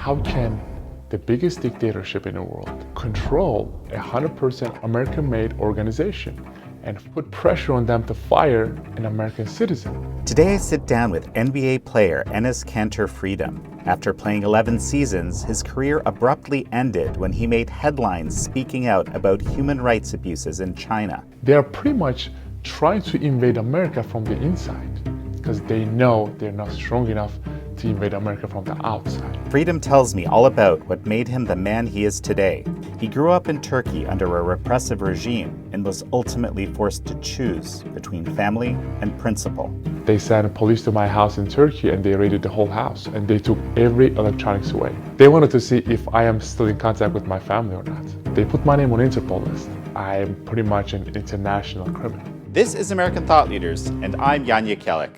How can the biggest dictatorship in the world control a 100% American-made organization and put pressure on them to fire an American citizen? Today I sit down with NBA player Enes Kanter Freedom. After playing 11 seasons, his career abruptly ended when he made headlines speaking out about human rights abuses in China. They are pretty much trying to invade America from the inside because they know they're not strong enough to invade America from the outside. Freedom tells me all about what made him the man he is today. He grew up in Turkey under a repressive regime and was ultimately forced to choose between family and principle. They sent police to my house in Turkey and they raided the whole house and they took every electronics away. They wanted to see if I am still in contact with my family or not. They put my name on Interpol list. I am pretty much an international criminal. This is American Thought Leaders, and I'm Jekielek.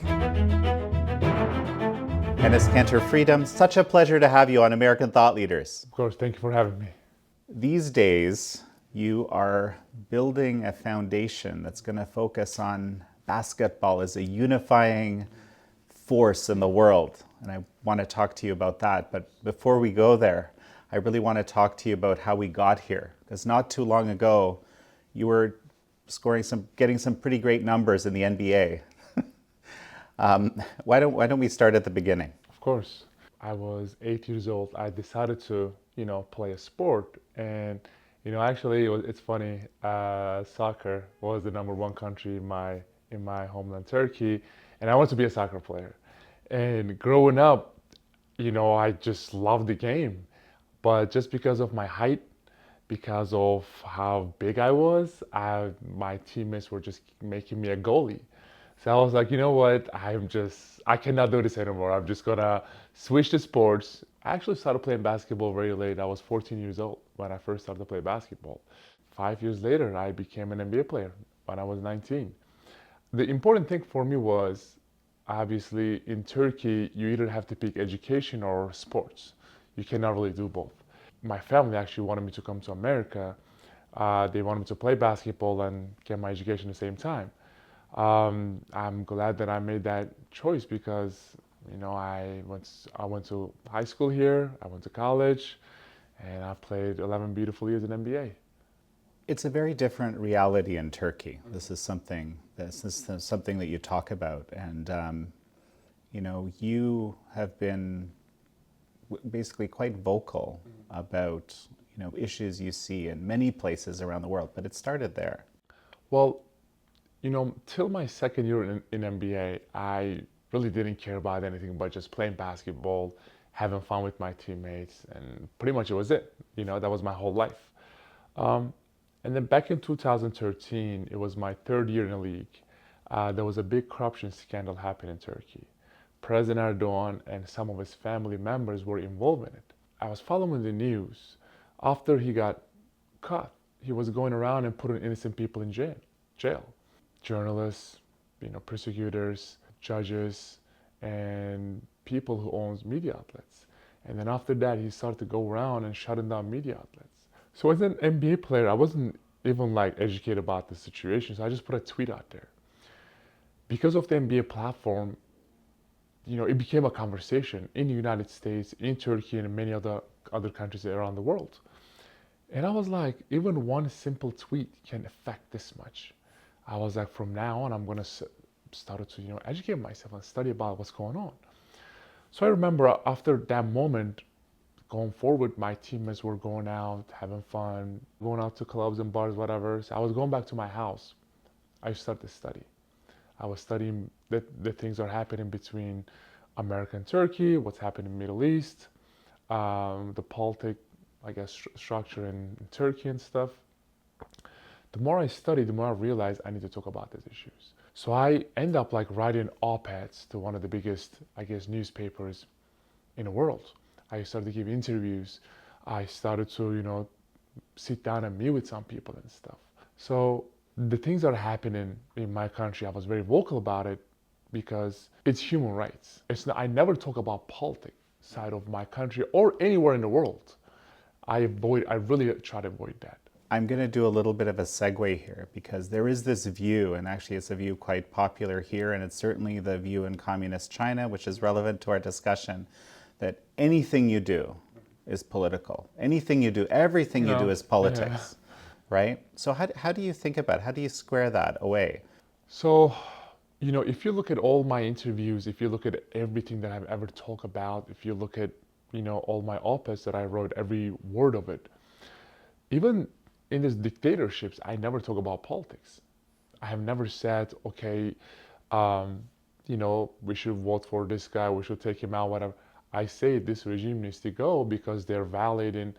Enes Kanter Freedom, such a pleasure to have you on American Thought Leaders. Of course, thank you for having me. These days, you are building a foundation that's going to focus on basketball as a unifying force in the world. And I want to talk to you about that. But before we go there, I really want to talk to you about how we got here. Because not too long ago, you were getting some pretty great numbers in the NBA. Why don't we start at the beginning? Of course. I was 8 years old. I decided to, play a sport. And, actually, it's funny. Soccer was the number one country in my homeland, Turkey. And I wanted to be a soccer player. And growing up, I just loved the game. But just because of my height, because of how big I was, my teammates were just making me a goalie. So I was like, you know what, I cannot do this anymore. I'm just gonna switch to sports. I actually started playing basketball very late. I was 14 years old when I first started to play basketball. 5 years later, I became an NBA player when I was 19. The important thing for me was, obviously, in Turkey, you either have to pick education or sports. You cannot really do both. My family actually wanted me to come to America. They wanted me to play basketball and get my education at the same time. I'm glad that I made that choice because, I went to high school here, I went to college, and I played 11 beautiful years in NBA. It's a very different reality in Turkey. This is something that you talk about, and you have been basically quite vocal about issues you see in many places around the world, but it started there. Well, till my second year in NBA, I really didn't care about anything but just playing basketball, having fun with my teammates, and pretty much it was it. That was my whole life. And then back in 2013, it was my third year in the league. There was a big corruption scandal happening in Turkey. President Erdogan and some of his family members were involved in it. I was following the news. After he got caught, he was going around and putting innocent people in jail. Journalists, prosecutors, judges, and people who owns media outlets. And then after that, he started to go around and shutting down media outlets. So as an NBA player, I wasn't even educated about the situation. So I just put a tweet out there. Because of the NBA platform, it became a conversation in the United States, in Turkey, and in many other countries around the world. And I was like, even one simple tweet can affect this much. I was like, from now on, I'm going to start to, educate myself and study about what's going on. So I remember after that moment, going forward, my teammates were going out, having fun, going out to clubs and bars, whatever. So I was going back to my house. I started to study. I was studying the things that are happening between America and Turkey, what's happening in the Middle East, the politic, structure in Turkey and stuff. The more I studied, the more I realized I need to talk about these issues. So I end up writing op-eds to one of the biggest, newspapers in the world. I started to give interviews. I started to, sit down and meet with some people and stuff. So the things that are happening in my country, I was very vocal about it because it's human rights. I never talk about politics side of my country or anywhere in the world. I really try to avoid that. I'm going to do a little bit of a segue here because there is this view, and actually it's a view quite popular here, and it's certainly the view in communist China, which is relevant to our discussion, that anything you do is political. Anything you do, everything you do is Yeah. politics, right? So how do you think about it? How do you square that away? So, if you look at all my interviews, if you look at everything that I've ever talked about, if you look at, all my op-eds that I wrote, every word of it, even in these dictatorships, I never talk about politics. I have never said, okay, um, we should vote for this guy, we should take him out, whatever. I say this regime needs to go because they're violating,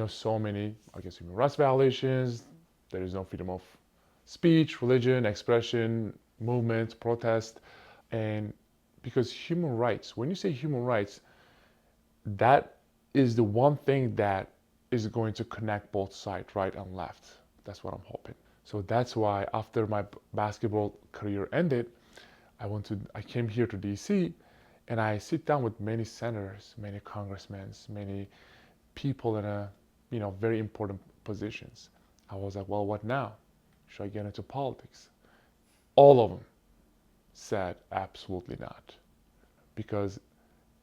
so many, I guess, human rights violations. There is no freedom of speech, religion, expression, movement, protest. And because human rights, when you say human rights, that is the one thing that is going to connect both sides, right and left. That's what I'm hoping. So that's why after my basketball career ended, I came here to DC and I sit down with many senators, many congressmen, many people in very important positions. I was like, well, what now? Should I get into politics? All of them said absolutely not. Because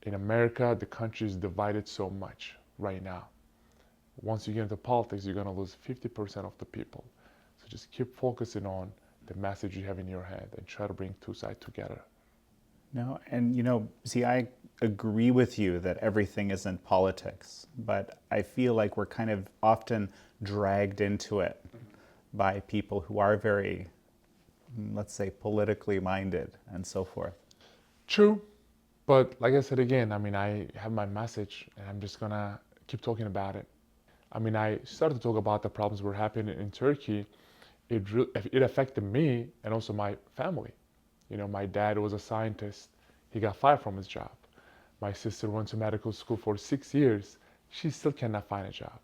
in America, the country is divided so much right now. Once you get into politics, you're going to lose 50% of the people. So just keep focusing on the message you have in your head and try to bring two sides together. No, and see, I agree with you that everything isn't politics, but I feel like we're kind of often dragged into it by people who are very, let's say, politically minded and so forth. True, but like I said again, I have my message and I'm just going to keep talking about it. I started to talk about the problems were happening in Turkey. It affected me and also my family. My dad was a scientist. He got fired from his job. My sister went to medical school for 6 years. She still cannot find a job.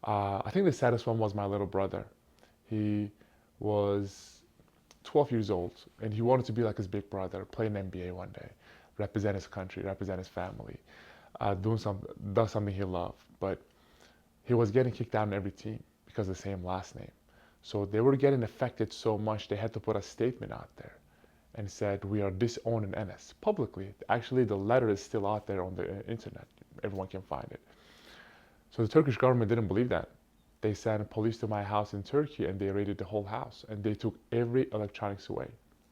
I think the saddest one was my little brother. He was 12 years old and he wanted to be like his big brother, play in NBA one day, represent his country, represent his family, does something he loved. But he was getting kicked out in every team because of the same last name. So they were getting affected so much they had to put a statement out there and said, we are disowning Enes publicly. Actually, the letter is still out there on the internet. Everyone can find it. So the Turkish government didn't believe that. They sent police to my house in Turkey and they raided the whole house and they took every electronics away,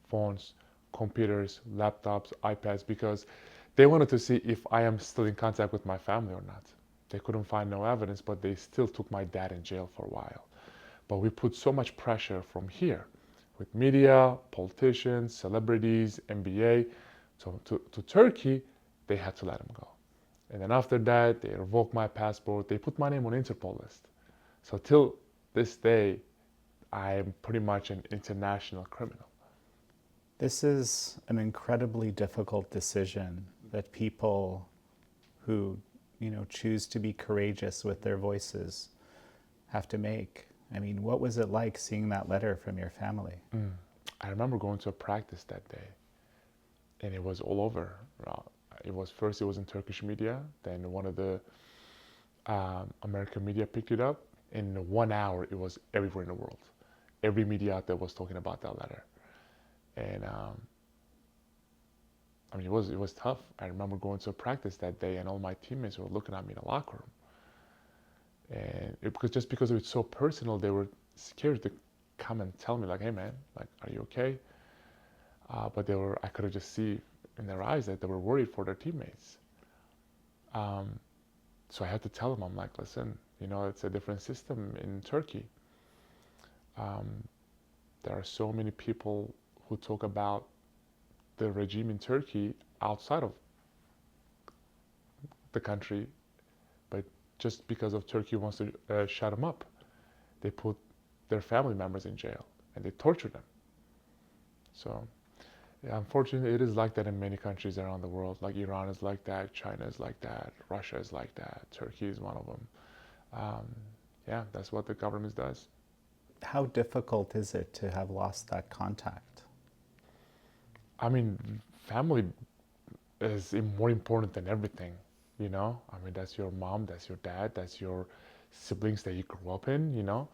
phones, computers, laptops, iPads, because they wanted to see if I am still in contact with my family or not. They couldn't find no evidence, but they still took my dad in jail for a while. But we put so much pressure from here with media, politicians, celebrities, NBA. So to Turkey, they had to let him go. And then after that, they revoked my passport. They put my name on Interpol list. So till this day, I am pretty much an international criminal. This is an incredibly difficult decision that people who, choose to be courageous with their voices have to make. I mean, what was it like seeing that letter from your family? I remember going to a practice that day, and it was all over. It was in Turkish media, then one of the American media picked it up. In 1 hour, it was everywhere in the world. Every media out there was talking about that letter, and it was tough. I remember going to a practice that day, and all my teammates were looking at me in the locker room, and because it was so personal, they were scared to come and tell me like, "Hey, man, like, are you okay?" But I could have just see in their eyes that they were worried for their teammates. So I had to tell them, I'm like, listen, it's a different system in Turkey. There are so many people who talk about the regime in Turkey outside of the country, but just because of Turkey wants to shut them up, they put their family members in jail and they torture them. So yeah, unfortunately, it is like that in many countries around the world. Like Iran is like that, China is like that, Russia is like that, Turkey is one of them. Yeah, that's what the government does. How difficult is it to have lost that contact? Family is more important than everything, you know? That's your mom, that's your dad, that's your siblings that you grew up in, you know?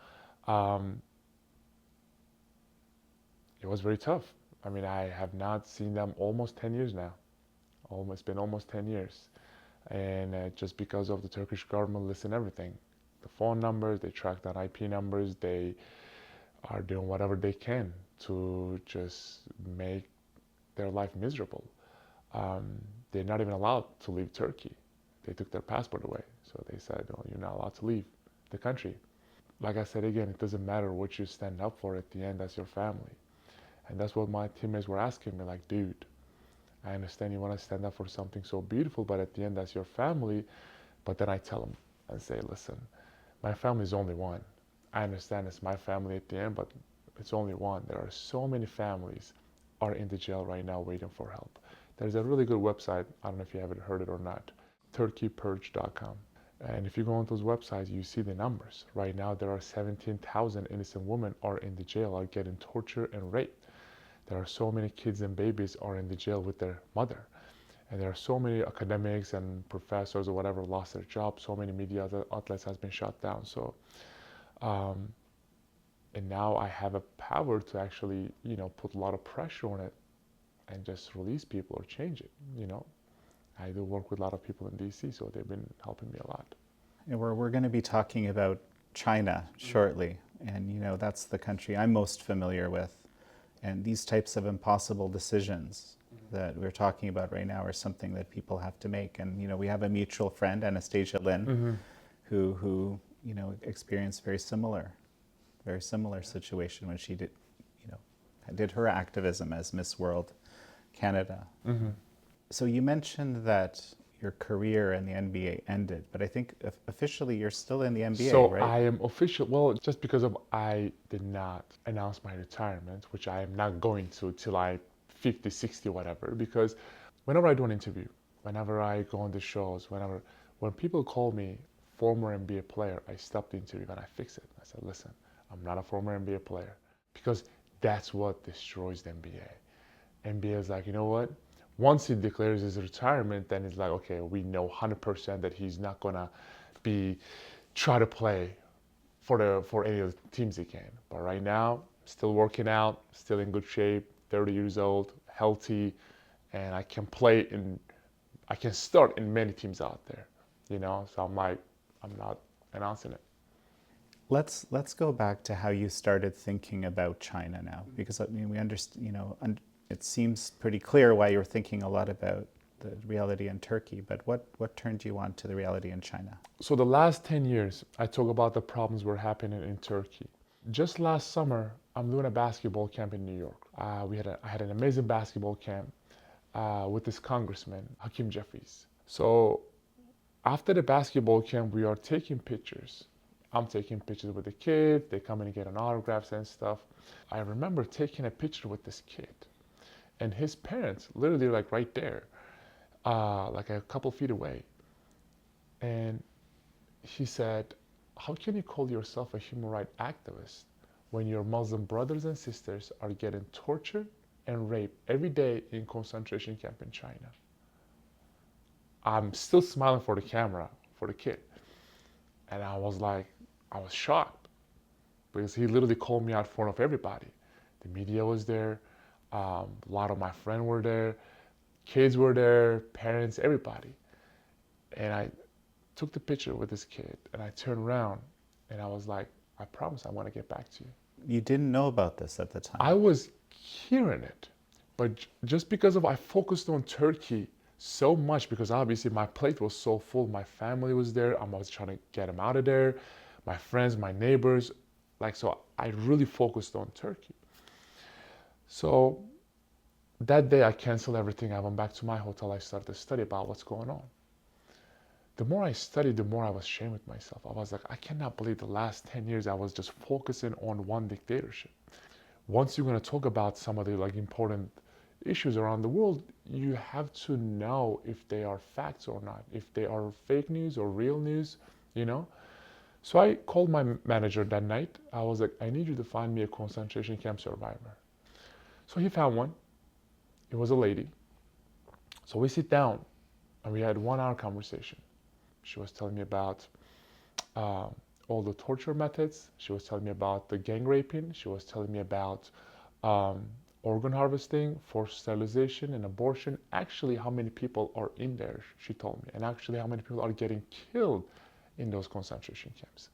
Um, it was very tough. I have not seen them almost 10 years now. It's been almost 10 years. And just because of the Turkish government listen everything, the phone numbers, they track down IP numbers, they are doing whatever they can to just make their life miserable. Um, they're not even allowed to leave Turkey. They took their passport away. So they said, oh, you're not allowed to leave the country. Like I said again, it doesn't matter what you stand up for at the end, that's your family. And that's what my teammates were asking me, like, dude, I understand you want to stand up for something so beautiful, but at the end, that's your family. But then I tell them and say, listen, my family is only one. I understand it's my family at the end, but it's only one. There are so many families are in the jail right now waiting for help. There's a really good website. I don't know if you haven't heard it or not. turkeypurge.com. And if you go on those websites, you see the numbers. Right now, there are 17,000 innocent women are in the jail, are getting tortured and raped. There are so many kids and babies are in the jail with their mother. And there are so many academics and professors or whatever lost their jobs. So many media outlets has been shut down. So, and now I have a power to actually, put a lot of pressure on it and just release people or change it, I do work with a lot of people in DC, so they've been helping me a lot. And we're going to be talking about China shortly. And, that's the country I'm most familiar with. And these types of impossible decisions that we're talking about right now are something that people have to make. And, we have a mutual friend, Anastasia Lin, who experienced very similar situation when she did her activism as Miss World Canada. So you mentioned that your career in the NBA ended, but I think officially you're still in the NBA, So right? I am official. Well, just because of I did not announce my retirement, which I am not going to till I 50, 60, whatever. Because whenever I do an interview, whenever I go on the shows, when people call me former NBA player, I stop the interview and I fix it. I said, listen, I'm not a former NBA player, because that's what destroys the NBA. NBA is like, you know what? Once he declares his retirement, then it's like, okay, we know 100% that he's not gonna try to play for any of the teams he can. But right now, still working out, still in good shape, 30 years old, healthy, and I can start in many teams out there, So I'm like, I'm not announcing it. Let's go back to how you started thinking about China now, because we understand, it seems pretty clear why you're thinking a lot about the reality in Turkey, but what turned you on to the reality in China? So the last 10 years, I talk about the problems were happening in Turkey. Just last summer, I'm doing a basketball camp in New York. I had an amazing basketball camp with this congressman, Hakeem Jeffries. So after the basketball camp, we are taking pictures. I'm taking pictures with the kids. They come in and get an autographs and stuff. I remember taking a picture with this kid, and his parents literally like right there, like a couple feet away. And he said, how can you call yourself a human rights activist when your Muslim brothers and sisters are getting tortured and raped every day in concentration camp in China? I'm still smiling for the camera, for the kid. And I was shocked, because he literally called me out in front of everybody. The media was there. A lot of my friends were there. Kids were there, parents, everybody. And I took the picture with this kid, and I turned around and I was like, I promise I want to get back to you. You didn't know about this at the time. I was hearing it, but just because I focused on Turkey so much, because obviously my plate was so full, my family was there, I was trying to get them out of there, my friends, my neighbors, so I really focused on Turkey. So that day I canceled everything. I went back to my hotel. I started to study about what's going on. The more I studied, the more I was ashamed with myself. I was like, I cannot believe the last 10 years I was just focusing on one dictatorship. Once you're going to talk about some of the important issues around the world, you have to know if they are facts or not, if they are fake news or real news. So I called my manager that night. I was like, I need you to find me a concentration camp survivor. So he found one. It was a lady. So we sit down and we had 1 hour conversation. She was telling me about all the torture methods. She was telling me about the gang raping. She was telling me about organ harvesting, forced sterilization, and abortion, actually how many people are in there, she told me, and actually how many people are getting killed in those concentration camps.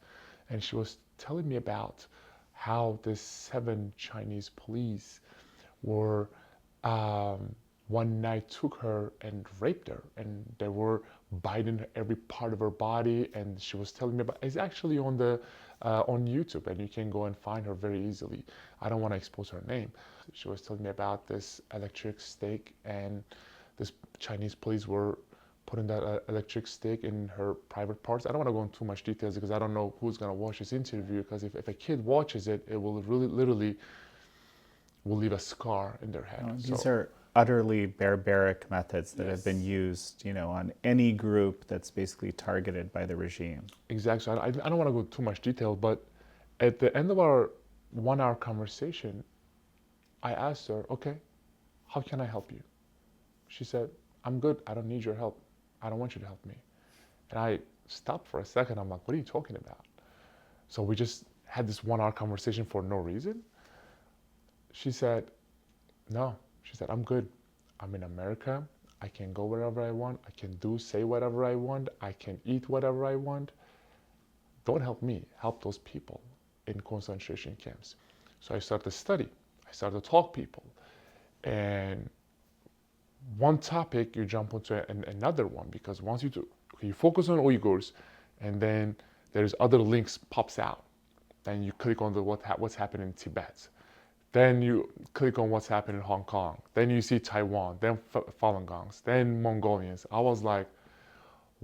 And she was telling me about how the 7 Chinese police were one night took her and raped her, and they were biting every part of her body. And she was telling me about, it's actually on the on YouTube, and you can go and find her very easily. I don't want to expose her name. She was telling me about this electric stake, and this Chinese police were putting that electric stake in her private parts. I don't want to go into too much details because I don't know who's going to watch this interview, because if a kid watches it, it will really literally will leave a scar in their head. These are utterly barbaric methods that have been used, on any group that's basically targeted by the regime. Exactly. So I don't want to go too much detail, but at the end of our 1 hour conversation, I asked her, okay, how can I help you? She said, I'm good. I don't need your help. I don't want you to help me. And I stopped for a second. I'm like, what are you talking about? So we just had this 1 hour conversation for no reason. She said, no. She said, I'm good. I'm in America. I can go wherever I want. I can say whatever I want. I can eat whatever I want. Don't help me. Help those people in concentration camps. So I started to study. I started to talk to people. And one topic, you jump onto another one, because once you focus on Uyghurs, and then there's other links pops out. Then you click on what's happening in Tibet. Then you click on what's happening in Hong Kong. Then you see Taiwan, then Falun Gongs, then Mongolians. I was like,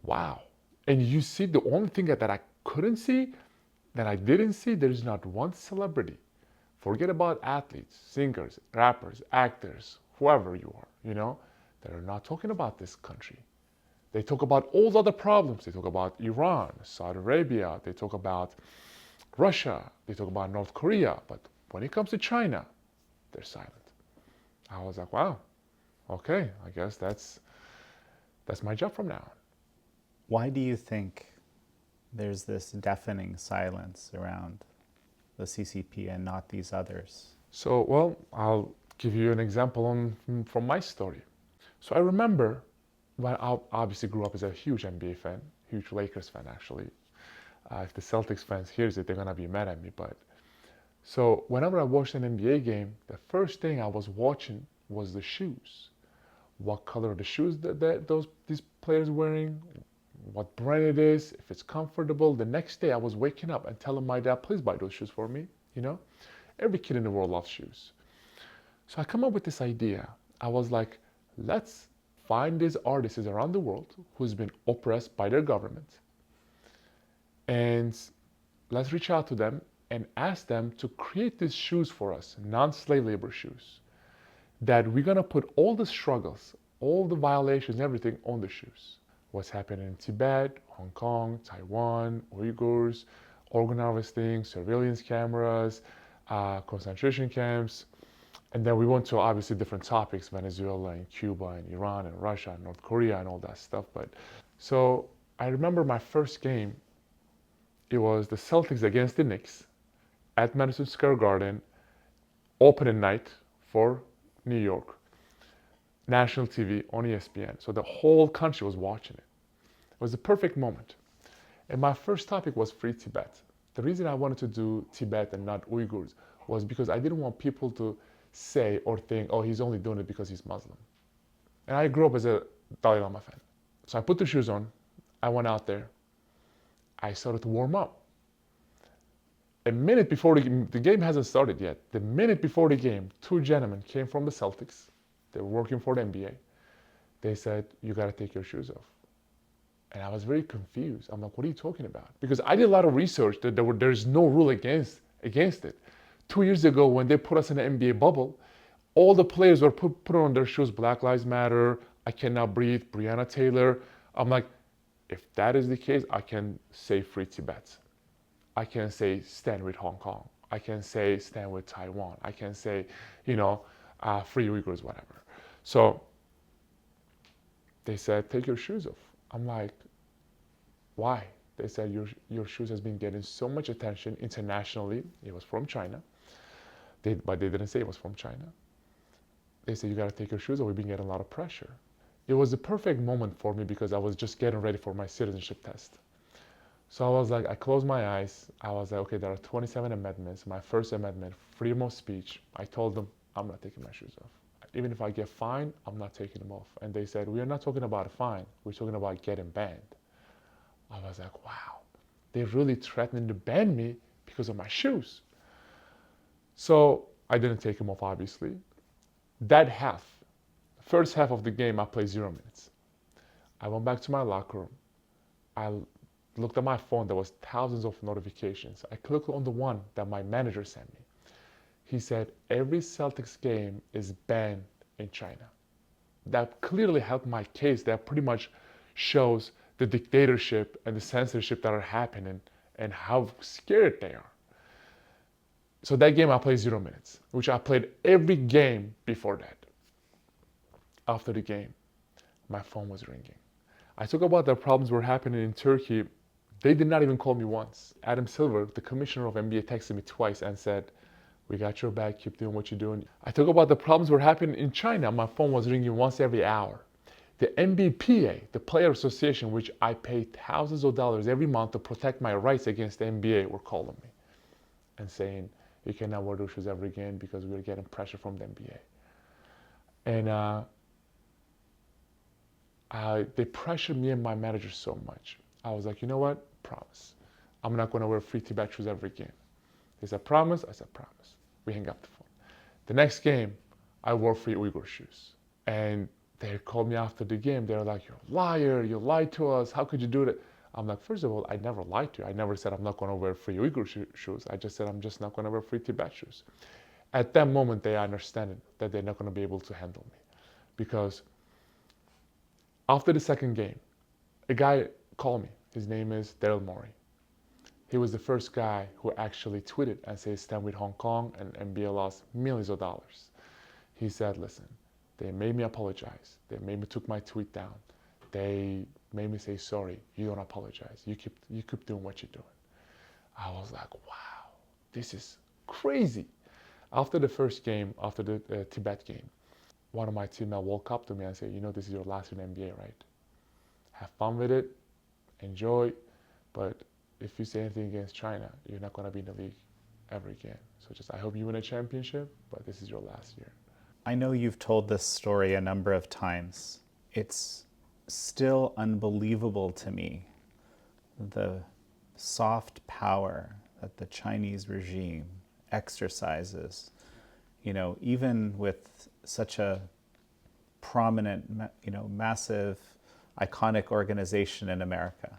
wow. And you see the only thing that I couldn't see, that I didn't see, there's not one celebrity. Forget about athletes, singers, rappers, actors, whoever you are, that are not talking about this country. They talk about all the other problems. They talk about Iran, Saudi Arabia. They talk about Russia. They talk about North Korea. But when it comes to China, they're silent. I was like, wow, okay, I guess that's my job from now on. Why do you think there's this deafening silence around the CCP and not these others? So, well, I'll give you an example from my story. So I remember when I obviously grew up as a huge NBA fan, huge Lakers fan actually. If the Celtics fans hears it, they're gonna be mad at me. But so whenever I watched an NBA game, the first thing I was watching was the shoes. What color are the shoes that these players wearing? What brand it is? If it's comfortable. The next day I was waking up and telling my dad, please buy those shoes for me. Every kid in the world loves shoes. So I come up with this idea. I was like, let's find these artists around the world who's been oppressed by their government, and let's reach out to them and ask them to create these shoes for us, non-slave labor shoes, that we're gonna put all the struggles, all the violations, everything on the shoes. What's happening in Tibet, Hong Kong, Taiwan, Uyghurs, organ harvesting, surveillance cameras, concentration camps. And then we went to obviously different topics, Venezuela and Cuba and Iran and Russia and North Korea and all that stuff. But so I remember my first game, it was the Celtics against the Knicks at Madison Square Garden, opening night for New York, national TV on ESPN. So the whole country was watching it. It was the perfect moment. And my first topic was Free Tibet. The reason I wanted to do Tibet and not Uyghurs was because I didn't want people to say or think, oh, he's only doing it because he's Muslim. And I grew up as a Dalai Lama fan. So I put the shoes on, I went out there, I started to warm up. A minute before the game hasn't started yet, the minute before the game, 2 gentlemen came from the Celtics. They were working for the NBA. They said, you gotta take your shoes off. And I was very confused. I'm like, what are you talking about? Because I did a lot of research that there's no rule against it. 2 years ago, when they put us in the NBA bubble, all the players were put on their shoes, Black Lives Matter, I Cannot Breathe, Breonna Taylor. I'm like, if that is the case, I can say Free Tibet. I can say stand with Hong Kong. I can say stand with Taiwan. I can say, free Uyghurs, whatever. So they said, take your shoes off. I'm like, why? They said, your shoes has been getting so much attention internationally. It was from China. But they didn't say it was from China. They said, you got to take your shoes off. We've been getting a lot of pressure. It was the perfect moment for me because I was just getting ready for my citizenship test. So I was like, I closed my eyes. I was like, okay, there are 27 amendments. My first amendment, freedom of speech. I told them, I'm not taking my shoes off. Even if I get fined, I'm not taking them off. And they said, we are not talking about a fine. We're talking about getting banned. I was like, wow, they're really threatening to ban me because of my shoes. So I didn't take them off, obviously. That half, the first half of the game, I played 0 minutes. I went back to my locker room. I looked at my phone. There was thousands of notifications. I clicked on the one that my manager sent me. He said, every Celtics game is banned in China. That clearly helped my case. That pretty much shows the dictatorship and the censorship that are happening and how scared they are. So that game I played 0 minutes, which I played every game before that. After the game, my phone was ringing. I talk about the problems were happening in Turkey. They did not even call me once. Adam Silver, the commissioner of NBA, texted me twice and said, we got your back, keep doing what you're doing. I talk about the problems were happening in China. My phone was ringing once every hour. The NBPA, the Player Association, which I pay thousands of dollars every month to protect my rights against the NBA, were calling me and saying, you cannot wear those shoes ever again because we're getting pressure from the NBA. And they pressured me and my manager so much. I was like, you know what? Promise. I'm not going to wear free Tibet shoes ever again. They said, promise? I said, promise. We hang up the phone. The next game, I wore free Uyghur shoes. And they called me after the game. They were like, you're a liar. You lied to us. How could you do that? I'm like, first of all, I never lied to you. I never said I'm not going to wear free Uyghur shoes. I just said I'm just not going to wear free Tibet shoes. At that moment, they understand that they're not going to be able to handle me. Because after the second game, a guy called me. His name is Daryl Morey. He was the first guy who actually tweeted and said, stand with Hong Kong, and NBA lost millions of dollars. He said, listen, they made me apologize. They made me took my tweet down. They made me say, sorry, you don't apologize. You keep doing what you're doing. I was like, wow, this is crazy. After the first game, after the Tibet game, one of my teammates walked up to me and said, you know, this is your last year in NBA, right? Have fun with it, enjoy, but if you say anything against China, you're not going to be in the league ever again. So just, I hope you win a championship, but this is your last year. I know you've told this story a number of times. It's still unbelievable to me, the soft power that the Chinese regime exercises, you know, even with such a prominent, you know, massive, iconic organization in America.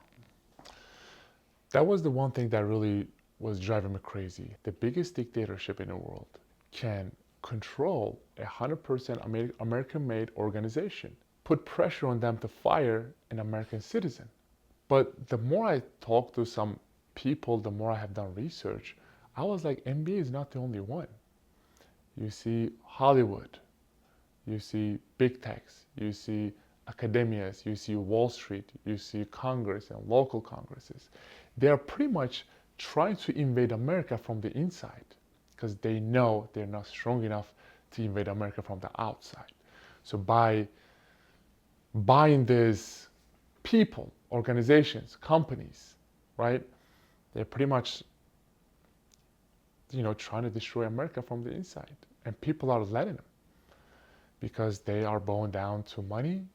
That was the one thing that really was driving me crazy. The biggest dictatorship in the world can control 100% American-made organization, put pressure on them to fire an American citizen. But the more I talk to some people, the more I have done research, I was like, NBA is not the only one. You see Hollywood, you see big techs, you see academias, you see Wall Street, you see Congress and local Congresses. They are pretty much trying to invade America from the inside because they know they're not strong enough to invade America from the outside. So by buying these people, organizations, companies, right, they're pretty much, you know, trying to destroy America from the inside. And people are letting them because they are bowing down to money,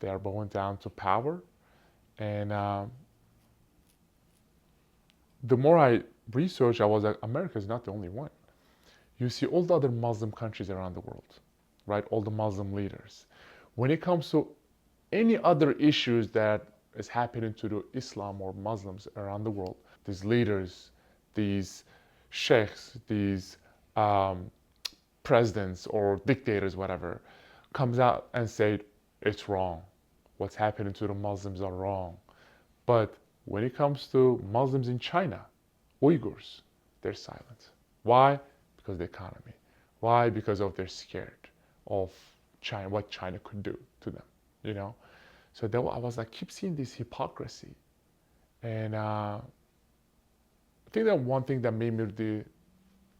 they are bowing down to power. And the more I researched, I was like, America is not the only one. You see all the other Muslim countries around the world, right? All the Muslim leaders. When it comes to any other issues that is happening to the Islam or Muslims around the world, these leaders, these sheikhs, these presidents or dictators, whatever, comes out and say, it's wrong. What's happening to the Muslims are wrong. But when it comes to Muslims in China, Uyghurs, they're silent. Why? Because of the economy. Why? Because of they're scared of China, what China could do to them, you know? So that I was like, keep seeing this hypocrisy. And I think that one thing that made me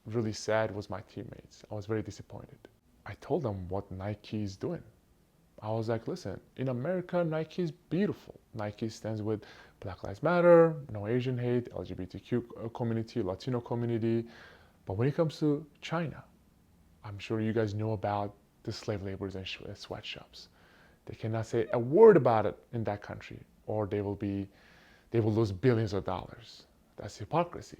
really sad was my teammates. I was very disappointed. I told them what Nike is doing. I was like, listen, in America, Nike is beautiful. Nike stands with Black Lives Matter, no Asian hate, LGBTQ community, Latino community. But when it comes to China, I'm sure you guys know about the slave laborers and sweatshops. They cannot say a word about it in that country, or they will lose billions of dollars. That's hypocrisy.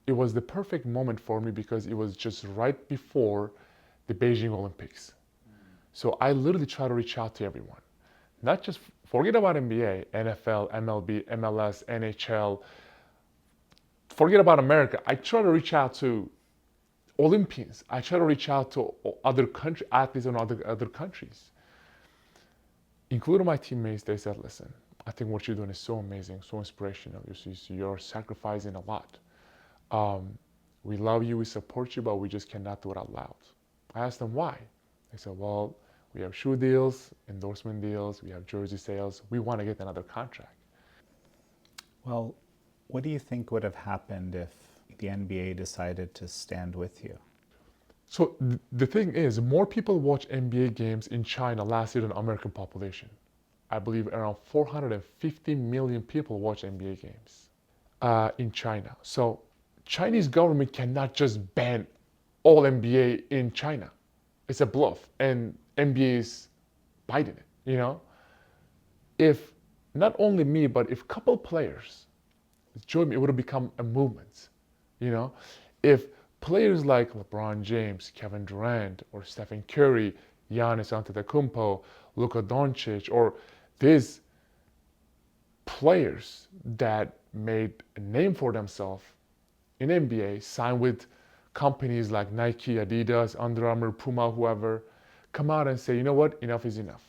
It was the perfect moment for me because it was just right before the Beijing Olympics. So I literally try to reach out to everyone. Not just forget about NBA, NFL, MLB, MLS, NHL. Forget about America. I try to reach out to Olympians. I try to reach out to other country athletes in other countries, including my teammates. They said, "Listen, I think what you're doing is so amazing, so inspirational. You're sacrificing a lot. We love you, we support you, but we just cannot do it out loud." I asked them why. They said, "Well, we have shoe deals, endorsement deals, we have jersey sales. We want to get another contract." Well, what do you think would have happened if the NBA decided to stand with you? So the thing is, more people watch NBA games in China last year than American population. I believe around 450 million people watch NBA games in China. So Chinese government cannot just ban all NBA in China. It's a bluff, and NBA is biting it. If not only me, but if a couple players join me, it would have become a movement. You know, if players like LeBron James, Kevin Durant, or Stephen Curry, Giannis Antetokounmpo, Luka Doncic, or these players that made a name for themselves in NBA, sign with companies like Nike, Adidas, Under Armour, Puma, whoever, come out and say, you know what, enough is enough.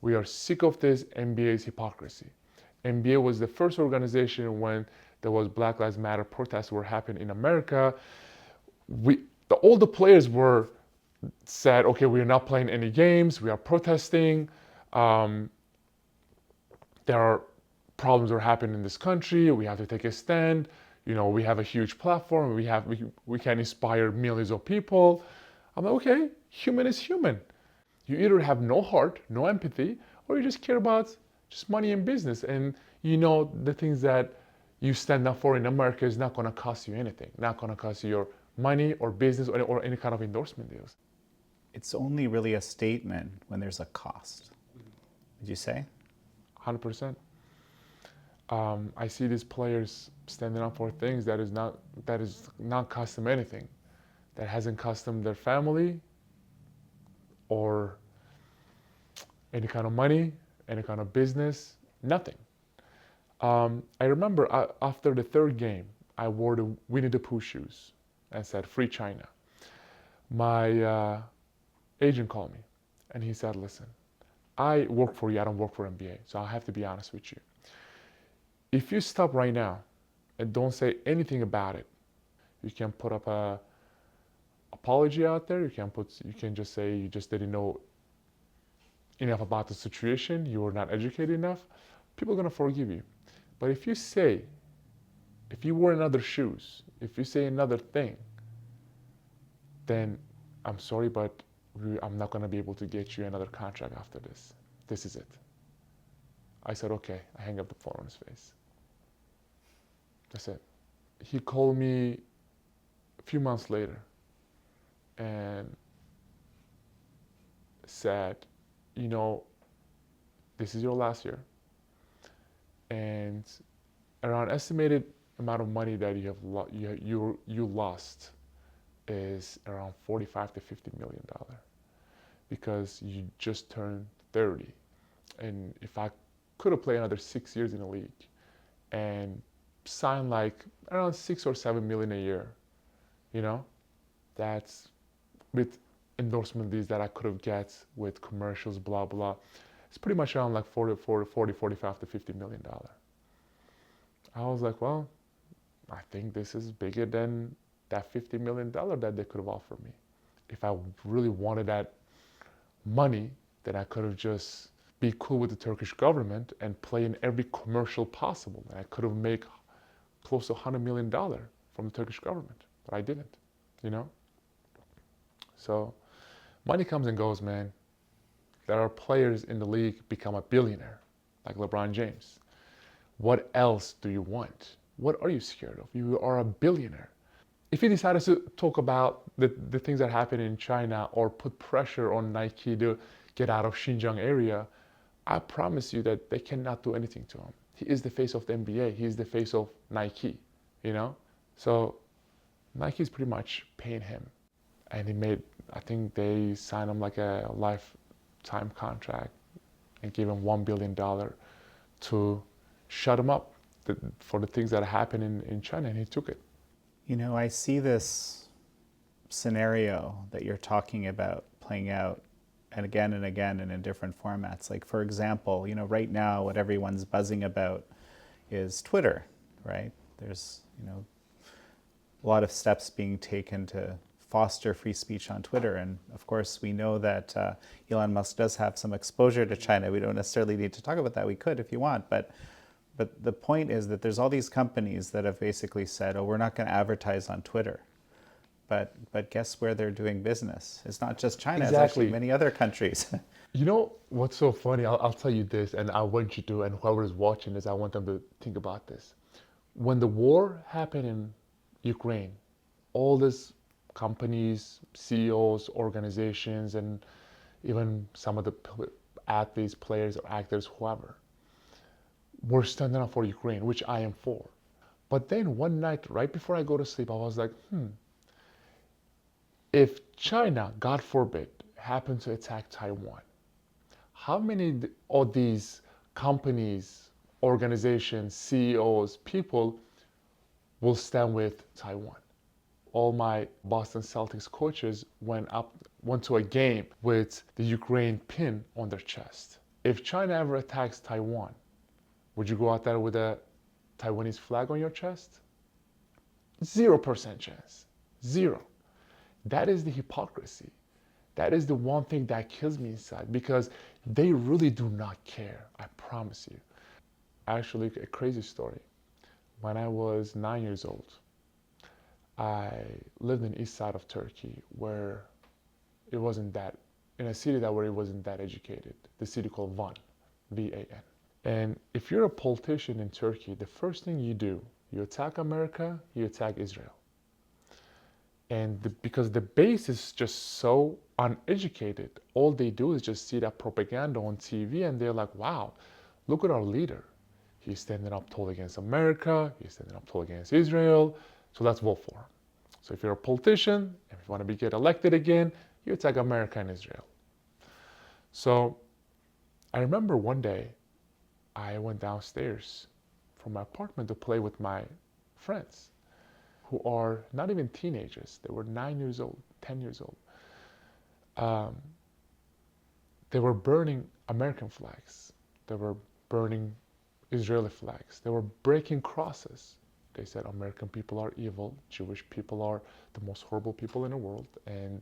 We are sick of this NBA's hypocrisy. NBA was the first organization when there was Black Lives Matter protests were happening in America. All the players were said, okay, we're not playing any games, we are protesting. There are problems are happening in this country. We have to take a stand. We have a huge platform. We can inspire millions of people. I'm like, okay, human is human. You either have no heart, no empathy, or you just care about just money and business. And the things that you stand up for in America is not going to cost you anything. Not going to cost you your money or business or any kind of endorsement deals. It's only really a statement when there's a cost. Would you say? 100%. I see these players standing up for things that is not cost them anything, that hasn't cost them their family or any kind of money, any kind of business, nothing. I remember after the third game, I wore the Winnie the Pooh shoes and said, "Free China." My agent called me and he said, "Listen, I work for you, I don't work for NBA, so I have to be honest with you. If you stop right now and don't say anything about it, you can put up a apology out there. You can just say you just didn't know enough about the situation, you were not educated enough. People are gonna forgive you. But if you wear another shoes, if you say another thing, then I'm sorry, but I'm not gonna be able to get you another contract after this. This is it." I said, "Okay." I hang up the phone on his face. That's it. He called me a few months later and said, "This is your last year, and around estimated amount of money that you lost is around 45 to 50 million dollars because you just turned 30, and if I could have played another 6 years in the league and signed like around 6 or 7 million a year, that's with endorsement deals that I could have get with commercials, blah blah. It's pretty much around like 45 to 50 million dollars." I was like, well, I think this is bigger than that $50 million that they could have offered me. If I really wanted that money, then I could have just be cool with the Turkish government and play in every commercial possible. And I could have made close to $100 million from the Turkish government, but I didn't. So money comes and goes, man. There are players in the league become a billionaire, like LeBron James. What else do you want? What are you scared of? You are a billionaire. If he decided to talk about the things that happen in China or put pressure on Nike to get out of Xinjiang area, I promise you that they cannot do anything to him. He is the face of the NBA. He is the face of Nike, you know? So Nike is pretty much paying him. And he made, I think they signed him like a lifetime contract and gave him $1 billion to shut him up for the things that happen in China, and he took it. You know, I see this scenario that you're talking about playing out and again and in different formats. Like, for example, you know, right now what everyone's buzzing about is Twitter, right? There's, you know, a lot of steps being taken to foster free speech on Twitter. And of course, we know that Elon Musk does have some exposure to China. We don't necessarily need to talk about that. We could if you want. But the point is that there's all these companies that have basically said, oh, we're not going to advertise on Twitter. But guess where they're doing business? It's not just China, Exactly. It's actually many other countries. You know what's so funny? I'll tell you this, and I want you to, and whoever is watching this, I want them to think about this. When the war happened in Ukraine, all these companies, CEOs, organizations, and even some of the athletes, players, or actors, whoever, were standing up for Ukraine, which I am for. But then one night, right before I go to sleep, I was like, if China, God forbid, happened to attack Taiwan, how many of these companies, organizations, CEOs, people will stand with Taiwan? All my Boston Celtics coaches went to a game with the Ukraine pin on their chest. If China ever attacks Taiwan, would you go out there with a Taiwanese flag on your chest? 0% chance. Zero. That is the hypocrisy. That is the one thing that kills me inside, because they really do not care. I promise you. Actually, a crazy story. When I was 9 years old, I lived in the east side of Turkey where it wasn't that, in a city where it wasn't that educated, the city called Van, V-A-N. And if you're a politician in Turkey, the first thing you do, you attack America, you attack Israel. And because the base is just so uneducated, all they do is just see that propaganda on TV and they're like, wow, look at our leader. He's standing up tall against America, he's standing up tall against Israel, so let's vote for him. So if you're a politician, if you want to get elected again, you attack America and Israel. So I remember one day I went downstairs from my apartment to play with my friends, who are not even teenagers. They were 9 years old, 10 years old. They were burning American flags. They were burning Israeli flags. They were breaking crosses. They said American people are evil, Jewish people are the most horrible people in the world, and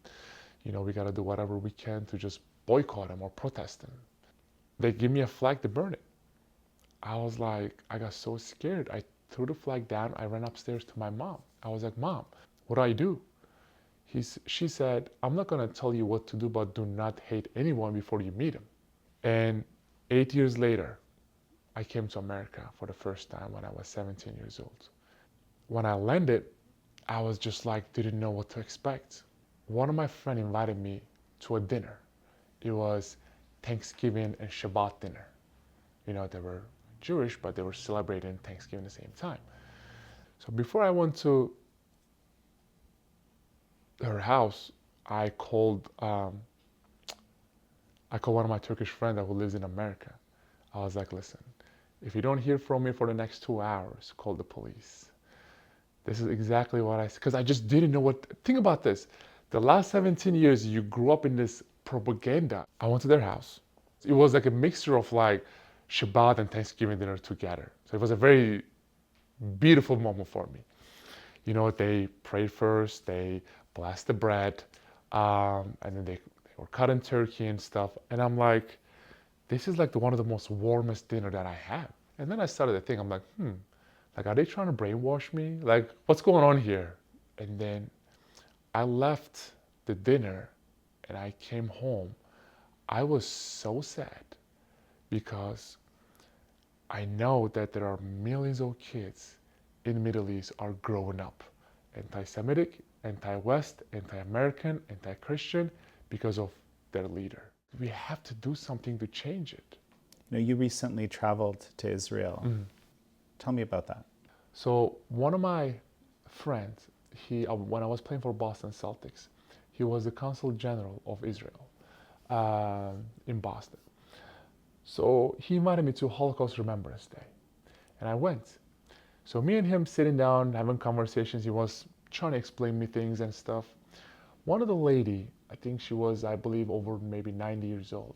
we got to do whatever we can to just boycott them or protest them. They give me a flag to burn it. I was like, I got so scared. I threw the flag down. I ran upstairs to my mom. I was like, Mom, what do I do? She said, I'm not going to tell you what to do, but do not hate anyone before you meet him. And 8 years later, I came to America for the first time when I was 17 years old. When I landed, I was just like, didn't know what to expect. One of my friends invited me to a dinner. It was Thanksgiving and Shabbat dinner. They were Jewish, but they were celebrating Thanksgiving at the same time. So before I went to her house, I called one of my Turkish friends who lives in America. I was like, listen, if you don't hear from me for the next 2 hours, call the police. This is exactly what I said, because I just didn't know think about this. The last 17 years, you grew up in this propaganda. I went to their house. It was like a mixture of like Shabbat and Thanksgiving dinner together. So it was a very beautiful moment for me. They prayed first, they blessed the bread, and then they were cutting turkey and stuff. And I'm like, this is like one of the most warmest dinner that I have. And then I started to think, I'm like, like, are they trying to brainwash me? Like, what's going on here? And then I left the dinner and I came home. I was so sad because I know that there are millions of kids in the Middle East are growing up anti-Semitic, anti-West, anti-American, anti-Christian because of their leader. We have to do something to change it. You recently traveled to Israel. Tell me about that. So one of my friends, when I was playing for Boston Celtics, he was the consul general of Israel in Boston. So he invited me to Holocaust Remembrance Day, and I went. So me and him sitting down, having conversations, he was trying to explain me things and stuff. One of the lady, I think she was, I believe, over maybe 90 years old.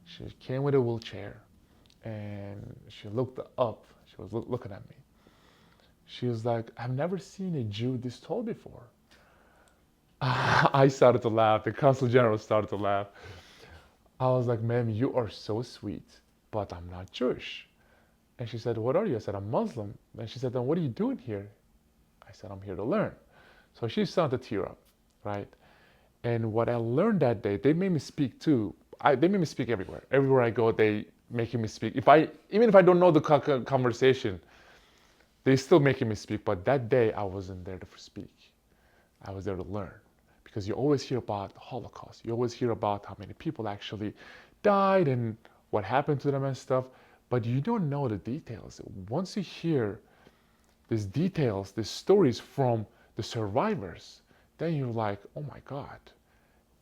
She came with a wheelchair, and she looked up. She was looking at me. She was like, "I've never seen a Jew this tall before." I started to laugh. The consul general started to laugh. I was like, "Ma'am, you are so sweet, but I'm not Jewish." And she said, "What are you?" I said, "I'm Muslim." And she said, "Then what are you doing here?" I said, "I'm here to learn." So she started to tear up, right? And what I learned that day, they made me speak too. They made me speak everywhere. Everywhere I go, they making me speak. Even if I don't know the conversation, they still making me speak. But that day, I wasn't there to speak. I was there to learn. Because you always hear about the Holocaust. You always hear about how many people actually died and what happened to them and stuff. But you don't know the details. Once you hear these details, these stories from the survivors, then you're like, oh my God,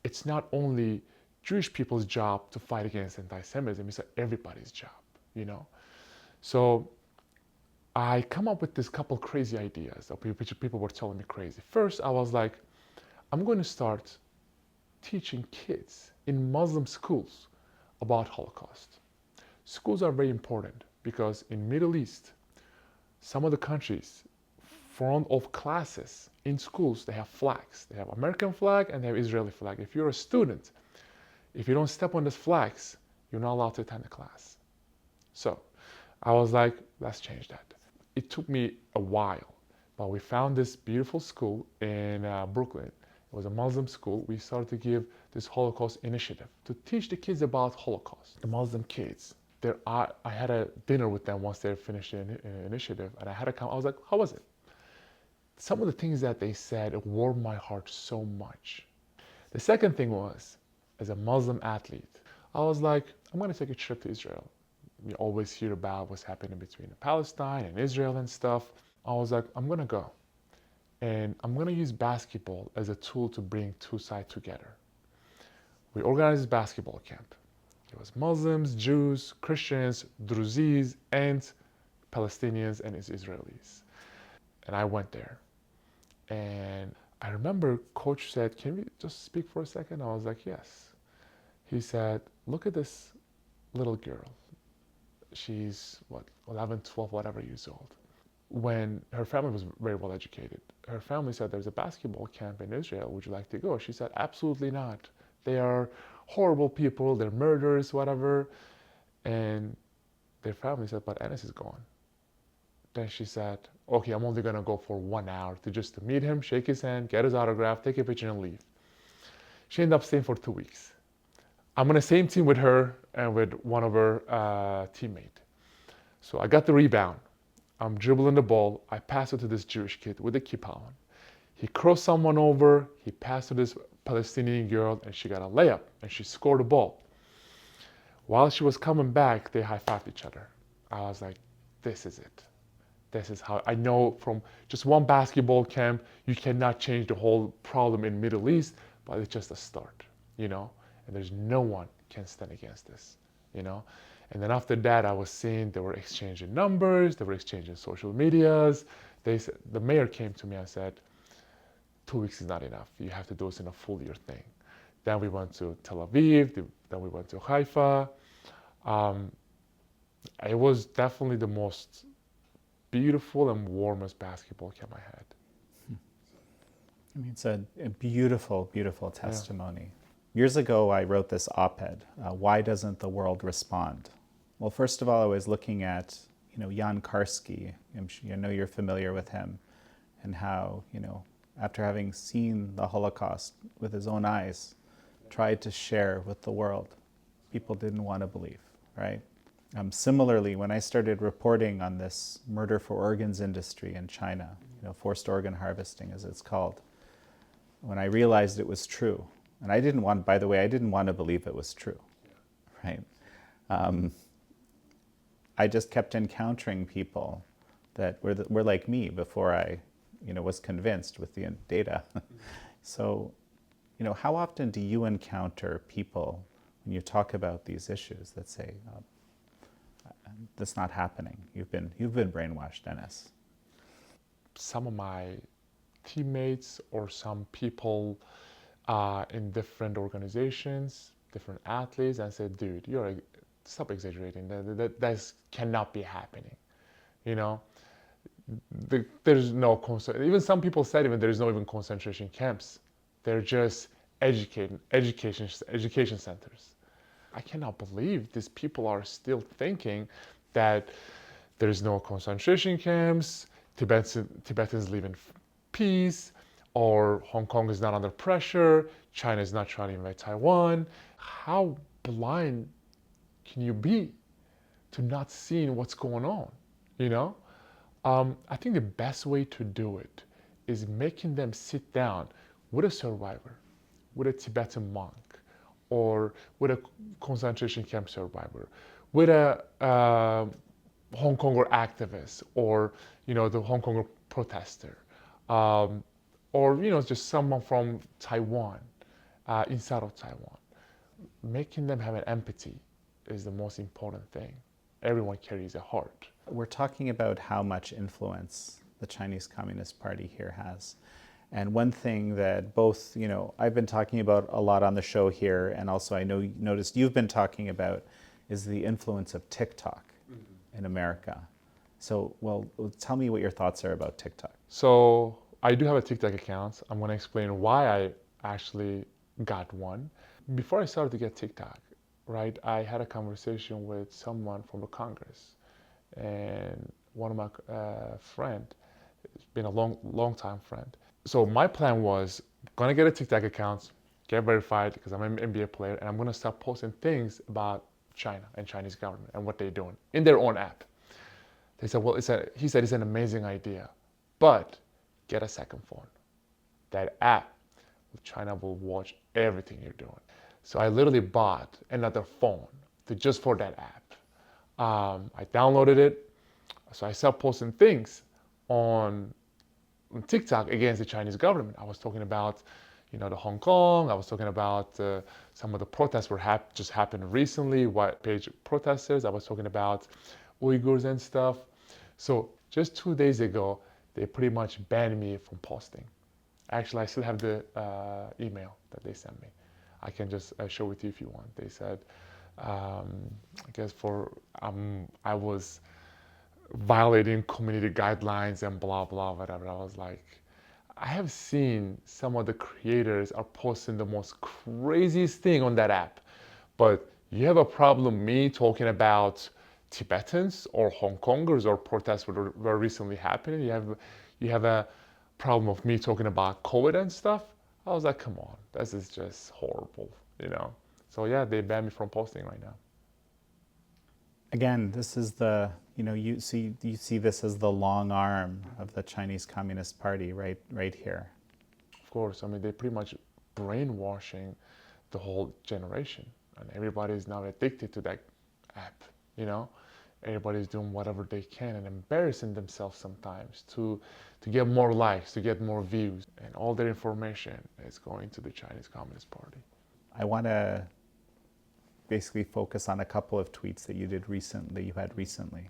it's not only Jewish people's job to fight against anti-Semitism, it's everybody's job, you know? So I come up with this couple crazy ideas, which people were telling me crazy. First, I was like, I'm going to start teaching kids in Muslim schools about Holocaust. Schools are very important because in Middle East, some of the countries, front of classes in schools, they have flags. They have American flag and they have Israeli flag. If you're a student, if you don't step on those flags, you're not allowed to attend the class. So I was like, let's change that. It took me a while, but we found this beautiful school in Brooklyn. It was a Muslim school. We started to give this Holocaust initiative to teach the kids about Holocaust. The Muslim kids. I had a dinner with them once they finished the initiative, and I was like, how was it? Some of the things that they said warmed my heart so much. The second thing was, as a Muslim athlete, I was like, I'm going to take a trip to Israel. We always hear about what's happening between Palestine and Israel and stuff. I was like, I'm going to go. And I'm going to use basketball as a tool to bring two sides together. We organized a basketball camp. It was Muslims, Jews, Christians, Druzis, and Palestinians and Israelis. And I went there. And I remember coach said, can we just speak for a second? I was like, yes. He said, look at this little girl. She's 11, 12, whatever years old. When her family was very well educated, her family said, there's a basketball camp in Israel. Would you like to go? She said, absolutely not. They are horrible people. They're murderers, whatever. And their family said, but Enes is gone. Then she said, okay, I'm only going to go for 1 hour to meet him, shake his hand, get his autograph, take a picture and leave. She ended up staying for 2 weeks. I'm on the same team with her and with one of her teammates. So I got the rebound. I'm dribbling the ball. I pass it to this Jewish kid with a kippah on. He crossed someone over. He passed to this Palestinian girl and she got a layup and she scored the ball. While she was coming back, they high-fived each other. I was like, this is it. This is how I know from just one basketball camp, you cannot change the whole problem in Middle East, but it's just a start, you know? And there's no one can stand against this, you know? And then after that, I was seeing they were exchanging numbers, they were exchanging social medias. The mayor came to me and said, 2 weeks is not enough. You have to do this in a full year thing. Then we went to Tel Aviv, then we went to Haifa. It was definitely the most beautiful and warmest basketball camp I had. I mean, it's a beautiful, beautiful testimony. Yeah. Years ago, I wrote this op-ed, Why Doesn't the World Respond? Well, first of all, I was looking at, Jan Karski. I know you're familiar with him, and how, after having seen the Holocaust with his own eyes, tried to share with the world. people didn't want to believe, right? Similarly, when I started reporting on this murder for organs industry in China, forced organ harvesting as it's called, when I realized it was true, and I didn't want to believe it was true, right? I just kept encountering people that were like me before I, was convinced with the data. So, how often do you encounter people when you talk about these issues that say, "That's not happening. You've been brainwashed, Enes"? Some of my teammates or some people in different organizations, different athletes, and said, "Dude, stop exaggerating. That cannot be happening." You know, there's no even some people said there's no even concentration camps. They're just education centers. I cannot believe these people are still thinking that there's no concentration camps, Tibetans live in peace, or Hong Kong is not under pressure, China is not trying to invade Taiwan. How blind can you be to not seeing what's going on, I think the best way to do it is making them sit down with a survivor, with a Tibetan monk, or with a concentration camp survivor, with a Hong Konger activist, or the Hong Konger protester, or just someone from Taiwan, inside of Taiwan. Making them have an empathy is the most important thing. Everyone carries a heart. We're talking about how much influence the Chinese Communist Party here has. And one thing that both, I've been talking about a lot on the show here, and also I noticed you've been talking about, is the influence of TikTok in America. So, tell me what your thoughts are about TikTok. So, I do have a TikTok account. I'm going to explain why I actually got one. Before I started to get TikTok, right, I had a conversation with someone from the Congress, and one of my friend, it's been a long time friend. So my plan was gonna get a TikTok account, get verified because I'm an NBA player, and I'm gonna start posting things about China and Chinese government and what they're doing in their own app. They said, he said it's an amazing idea, but get a second phone. That app, China will watch everything you're doing. So I literally bought another phone just for that app. I downloaded it, so I started posting things on TikTok against the Chinese government. I was talking about, the Hong Kong. I was talking about some of the protests just happened recently, white page protesters. I was talking about Uyghurs and stuff. So just 2 days ago, they pretty much banned me from posting. Actually, I still have the email that they sent me. I can just show it to you if you want. They said, I guess I was violating community guidelines and blah, blah, whatever. I was like, I have seen some of the creators are posting the most craziest thing on that app, but you have a problem me talking about Tibetans or Hong Kongers or protests that were recently happening. You have a problem of me talking about COVID and stuff. I was like, come on, this is just horrible, So yeah, they banned me from posting right now. Again, this is you see this as the long arm of the Chinese Communist Party right here. Of course, they're pretty much brainwashing the whole generation, and everybody's now addicted to that app, Everybody's doing whatever they can and embarrassing themselves sometimes to get more likes, to get more views, and all their information is going to the Chinese Communist Party. I want to basically focus on a couple of tweets that you had recently.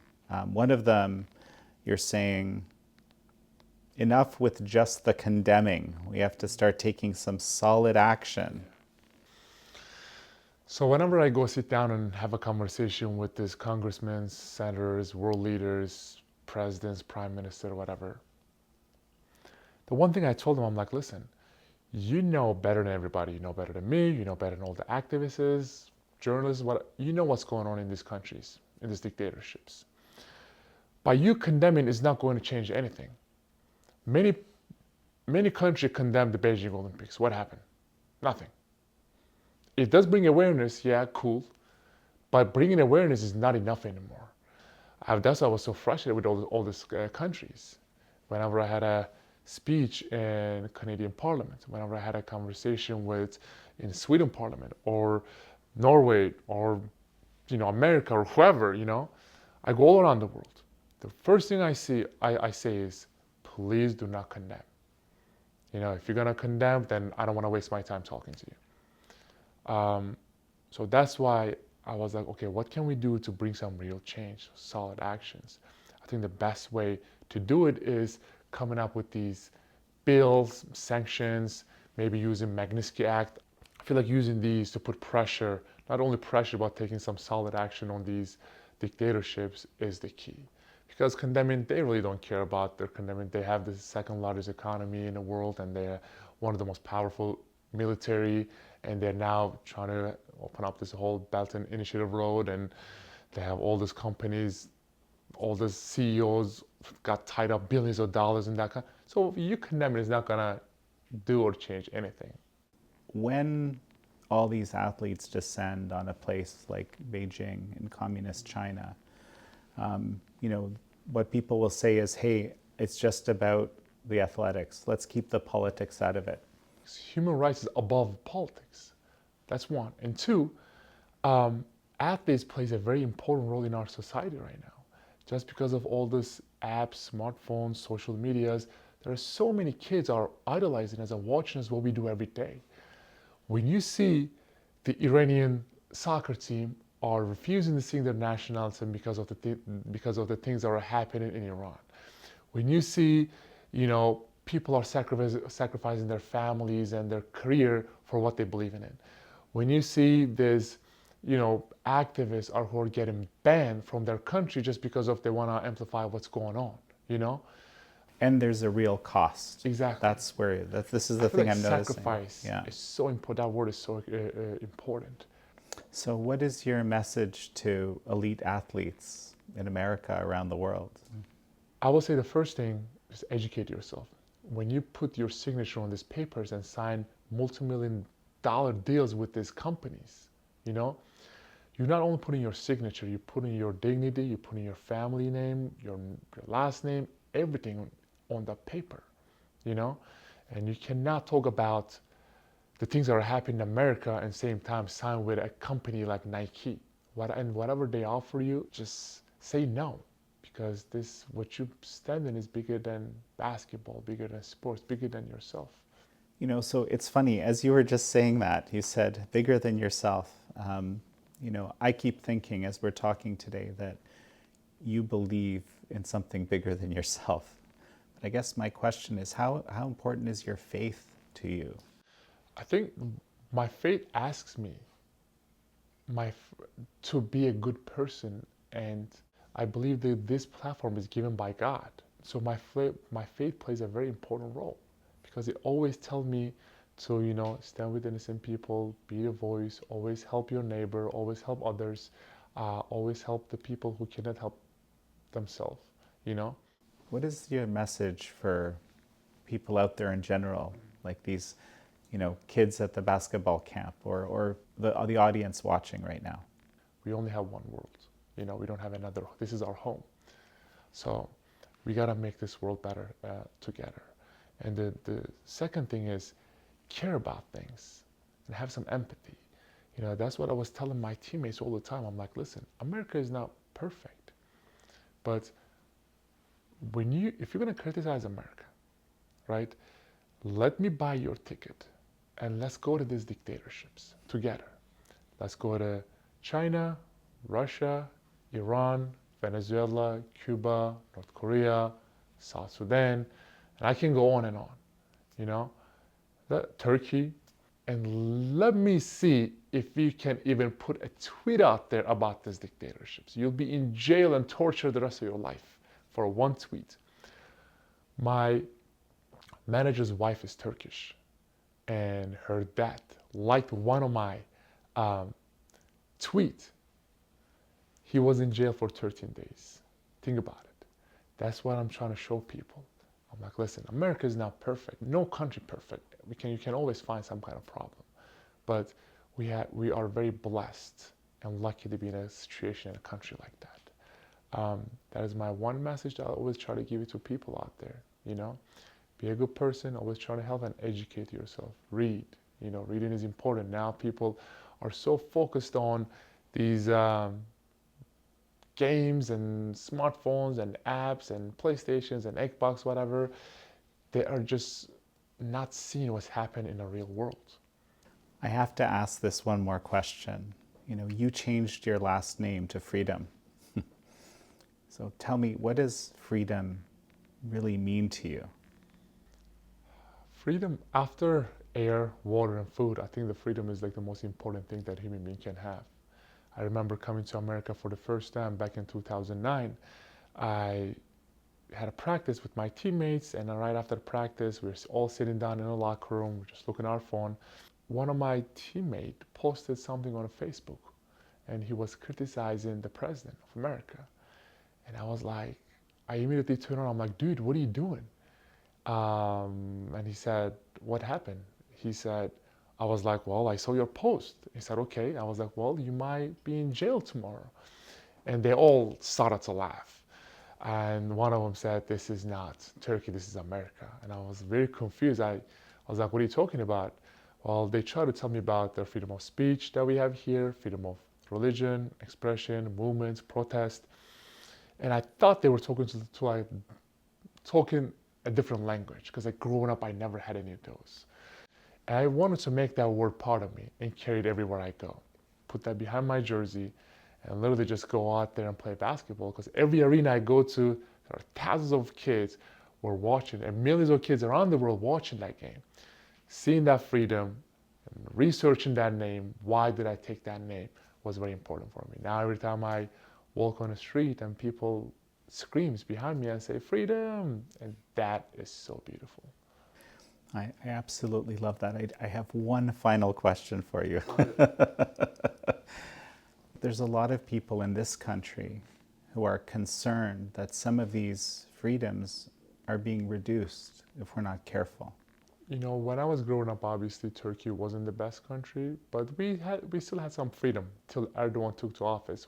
One of them, you're saying, enough with just the condemning. We have to start taking some solid action. So whenever I go sit down and have a conversation with these congressmen, senators, world leaders, presidents, prime minister, whatever, the one thing I told them, I'm like, listen, you know better than everybody. You know better than me. You know better than all the activists, journalists, you know what's going on in these countries, in these dictatorships. By you condemning is not going to change anything. Many countries condemned the Beijing Olympics. What happened? Nothing. It does bring awareness, yeah, cool. But bringing awareness is not enough anymore. That's why I was so frustrated with all these countries. Whenever I had a speech in Canadian Parliament, whenever I had a conversation with in Sweden Parliament or Norway or America or whoever, I go all around the world. The first thing I say is, please do not condemn. If you're gonna condemn, then I don't want to waste my time talking to you. So that's why I was like, okay, what can we do to bring some real change, solid actions? I think the best way to do it is coming up with these bills, sanctions, maybe using Magnitsky Act. I feel like using these to put pressure, not only pressure, but taking some solid action on these dictatorships is the key. Because condemning, they really don't care about their condemning. They have the second largest economy in the world, and they're one of the most powerful military, and they're now trying to open up this whole Belt and Initiative Road, and they have all these companies, all the CEOs got tied up billions of dollars in that. So if you condemn it, it's not gonna do or change anything. When all these athletes descend on a place like Beijing in communist China, what people will say is, hey, it's just about the athletics. Let's keep the politics out of it. Human rights is above politics. That's one. And two, athletes plays a very important role in our society right now. Just because of all this apps, smartphones, social medias, there are so many kids are idolizing us and watching us what we do every day. When you see the Iranian soccer team are refusing to sing their national anthem because of the things that are happening in Iran, when you see, people are sacrificing their families and their career for what they believe in, when you see this, activists who are getting banned from their country just because of they want to amplify what's going on, And there's a real cost. Exactly. This is the thing I'm noticing. Sacrifice is so important. That word is so important. So what is your message to elite athletes in America, around the world? I will say the first thing is educate yourself. When you put your signature on these papers and sign multi-million-dollar deals with these companies, you're not only putting your signature, you're putting your dignity, you're putting your family name, your last name, everything on that paper, and you cannot talk about the things that are happening in America and same time sign with a company like Nike. And whatever they offer you, just say no, because what you stand in is bigger than basketball, bigger than sports, bigger than yourself. So it's funny, as you were just saying that, you said bigger than yourself. I keep thinking as we're talking today that you believe in something bigger than yourself. But I guess my question is, how important is your faith to you? I think my faith asks me to be a good person, and I believe that this platform is given by God. So my faith plays a very important role, because it always tells me to stand with innocent people, be a voice, always help your neighbor, always help others, always help the people who cannot help themselves. What is your message for people out there in general, like these kids at the basketball camp or the audience watching right now? We only have one world. We don't have another. This is our home. So we got to make this world better together. And the second thing is care about things and have some empathy. That's what I was telling my teammates all the time. I'm like, listen, America is not perfect. But if you're going to criticize America, right, let me buy your ticket and let's go to these dictatorships together. Let's go to China, Russia, Iran, Venezuela, Cuba, North Korea, South Sudan, and I can go on and on, Turkey, and let me see if you can even put a tweet out there about these dictatorships. You'll be in jail and tortured the rest of your life for one tweet. My manager's wife is Turkish, and her dad liked one of my tweets. He was in jail for 13 days. Think about it. That's what I'm trying to show people. I'm like, listen, America is not perfect. No country perfect. You can always find some kind of problem, but we are very blessed and lucky to be in a situation in a country like that. That is my one message that I always try to give it to people out there. Be a good person, always try to help and educate yourself. Read. Reading is important. Now people are so focused on these games and smartphones and apps and PlayStations and Xbox, whatever. They are just not seeing what's happening in the real world. I have to ask this one more question. You changed your last name to Freedom. So tell me, what does freedom really mean to you? Freedom, after air, water, and food, I think the freedom is like the most important thing that human being can have. I remember coming to America for the first time back in 2009. I had a practice with my teammates, and right after the practice, we were all sitting down in a locker room, we're just looking at our phone. One of my teammates posted something on Facebook, and he was criticizing the president of America. And I was like, I immediately turned around, I'm like, dude, what are you doing? And he said, what happened? He said, I was like, well, I saw your post. He said, okay. I was like, well, you might be in jail tomorrow. And they all started to laugh. And one of them said, this is not Turkey, this is America. And I was very confused. I was like, what are you talking about? Well, they tried to tell me about the freedom of speech that we have here, freedom of religion, expression, movements, protest. And I thought they were talking a different language, because like growing up, I never had any of those. And I wanted to make that word part of me and carry it everywhere I go. Put that behind my jersey and literally just go out there and play basketball, because every arena I go to, there are thousands of kids who are watching, and millions of kids around the world watching that game. Seeing that freedom and researching that name, why did I take that name, was very important for me. Now every time I walk on the street and people screams behind me and say freedom, and that is so beautiful. I absolutely love that. I have one final question for you. There's a lot of people in this country who are concerned that some of these freedoms are being reduced if we're not careful. When I was growing up, obviously Turkey wasn't the best country, but we still had some freedom till Erdogan took to office.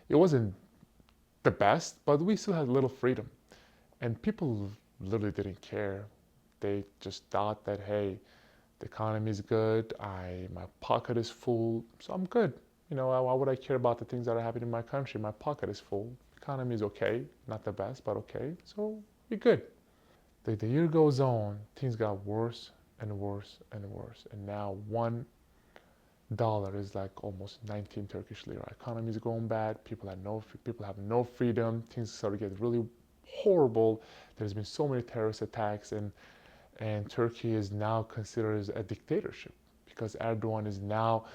It wasn't the best, but we still had a little freedom. And people literally didn't care. They just thought that, hey, the economy is good, my pocket is full, so I'm good. Why would I care about the things that are happening in my country? My pocket is full, economy is okay, not the best, but okay, so we're good. The year goes on, things got worse and worse and worse, and now $1 is like almost 19 Turkish lira. Economy is going bad, people have no freedom, things start to get really horrible. There's been so many terrorist attacks, and Turkey is now considered as a dictatorship, because Erdogan is now,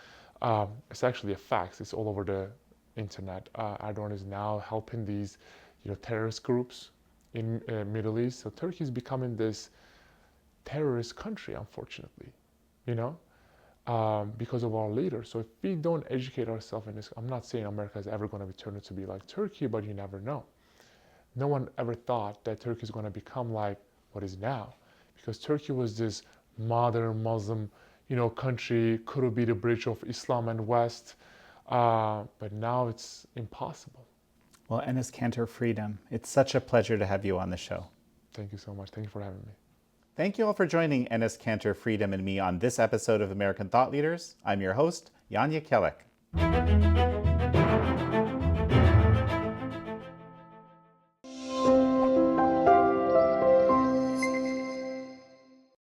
it's actually a fact, it's all over the internet. Erdogan is now helping these terrorist groups in Middle East. So Turkey is becoming this terrorist country, unfortunately, because of our leaders. So if we don't educate ourselves in this, I'm not saying America is ever going to be turned to be like Turkey, but you never know. No one ever thought that Turkey is going to become like what is now, because Turkey was this modern Muslim, country, could be the bridge of Islam and West, but now it's impossible. Well, Enes Kanter Freedom, it's such a pleasure to have you on the show. Thank you so much. Thank you for having me. Thank you all for joining Enes Kanter Freedom and me on this episode of American Thought Leaders. I'm your host, Jekielek.